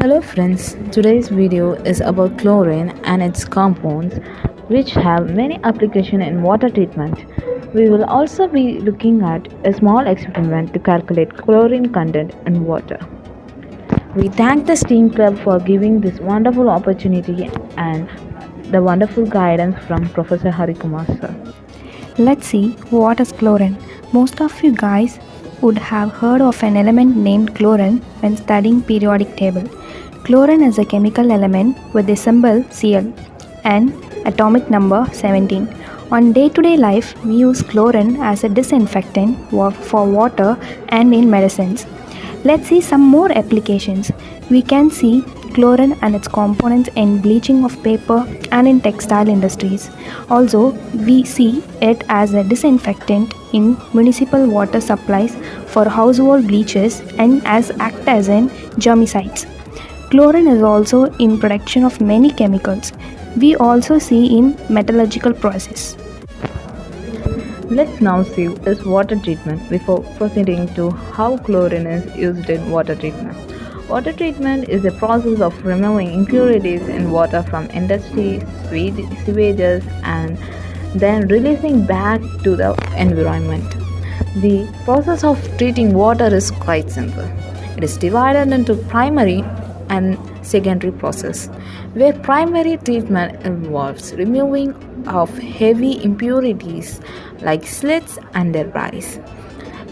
Hello friends, today's video is about chlorine and its compounds which have many applications in water treatment. We will also be looking at a small experiment to calculate chlorine content in water. We thank the STEAM Club for giving this wonderful opportunity and the wonderful guidance from Professor Harikumar sir. Let's see what is chlorine. Most of you guys would have heard of an element named chlorine when studying periodic table. Chlorine is a chemical element with the symbol Cl and atomic number 17. On day-to-day life, we use chlorine as a disinfectant for water and in medicines. Let's see some more applications. We can see chlorine and its components in bleaching of paper and in textile industries. Also, we see it as a disinfectant in municipal water supplies for household bleaches and act as an germicides. Chlorine is also in production of many chemicals. We also see in metallurgical process. Let's now see this water treatment before proceeding to how chlorine is used in water treatment. Water treatment is a process of removing impurities in water from industry, sewages, and then releasing back to the environment. The process of treating water is quite simple. It is divided into primary and secondary process, where primary treatment involves removing of heavy impurities like slits and debris,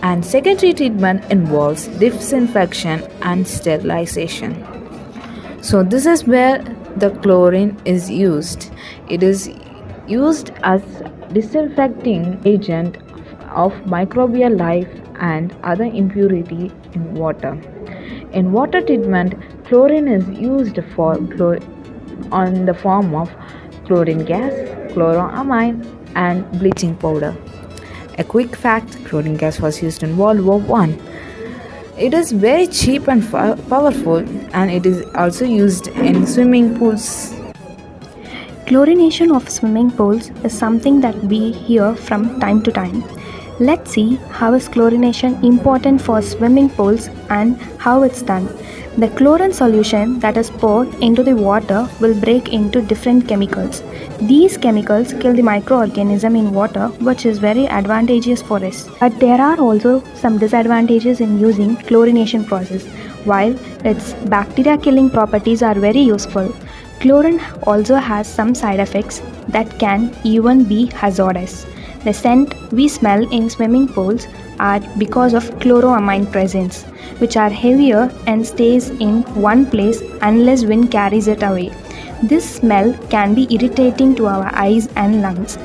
and secondary treatment involves disinfection and sterilization. So this is where the chlorine is used. It is used as disinfecting agent of microbial life and other impurity in water. In water treatment, chlorine is used for on the form of chlorine gas, chloramine, and bleaching powder. A quick fact: chlorine gas was used in World War I. It is very cheap and powerful, and it is also used in swimming pools. Chlorination of swimming pools is something that we hear from time to time. Let's see how is chlorination important for swimming pools and how it's done. The chlorine solution that is poured into the water will break into different chemicals. These chemicals kill the microorganism in water, which is very advantageous for us. But there are also some disadvantages in using chlorination process. While its bacteria killing properties are very useful, chlorine also has some side effects that can even be hazardous. The scent we smell in swimming pools are because of chloramine presence, which are heavier and stays in one place unless wind carries it away. This smell can be irritating to our eyes and lungs.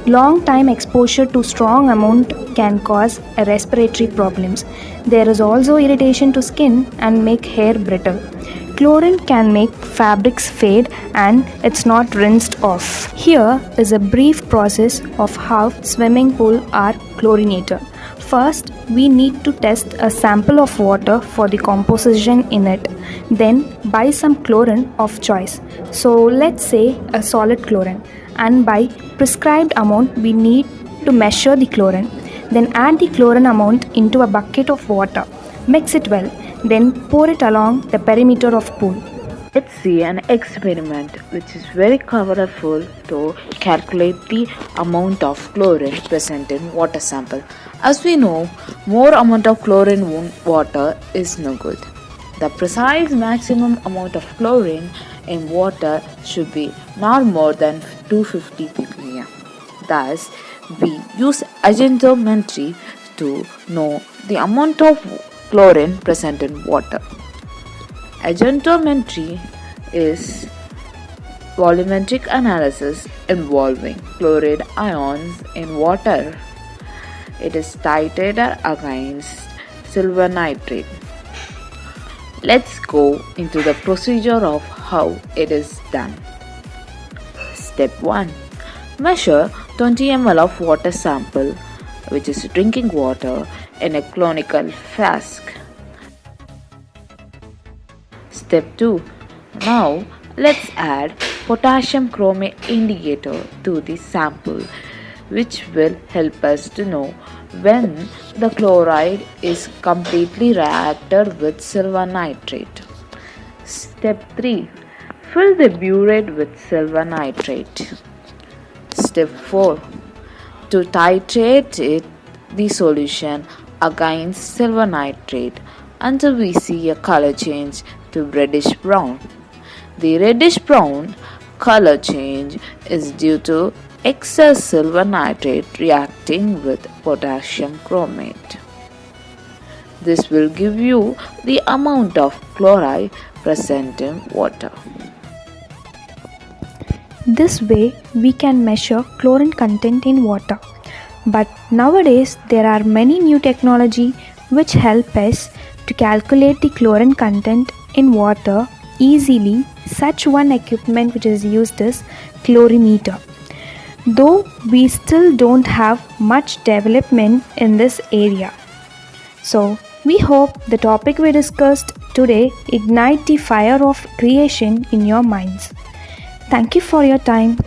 Long time exposure to strong amount can cause respiratory problems. There is also irritation to skin and make hair brittle. Chlorine can make fabrics fade and it's not rinsed off. Here is a brief process of how swimming pools are chlorinated. First, we need to test a sample of water for the composition in it. Then buy some chlorine of choice. So let's say a solid chlorine, and by prescribed amount we need to measure the chlorine. Then add the chlorine amount into a bucket of water. Mix it well. Then pour it along the perimeter of pool. Let's see an experiment which is very powerful to calculate the amount of chlorine present in water sample. As we know, more amount of chlorine in water is no good. The precise maximum amount of chlorine in water should be not more than 250 ppm. Thus, we use agentometry to know the amount of chlorine present in water. Agentometry is volumetric analysis involving chloride ions in water. It is titrated against silver nitrate. Let's go into the procedure of how it is done. Step 1. Measure 20 ml of water sample, which is drinking water, in a conical flask. Step 2. Now let's add potassium chromate indicator to the sample, which will help us to know when the chloride is completely reacted with silver nitrate. Step 3. Fill the burette with silver nitrate. Step 4. To titrate the solution against silver nitrate until we see a color change to reddish brown. The reddish brown color change is due to excess silver nitrate reacting with potassium chromate. This will give you the amount of chloride present in water. This way we can measure chlorine content in water. But nowadays there are many new technology which help us to calculate the chlorine content in water easily. Such one equipment which is used is chlorimeter. Though we still don't have much development in this area. So we hope the topic we discussed today ignite the fire of creation in your minds. Thank you for your time.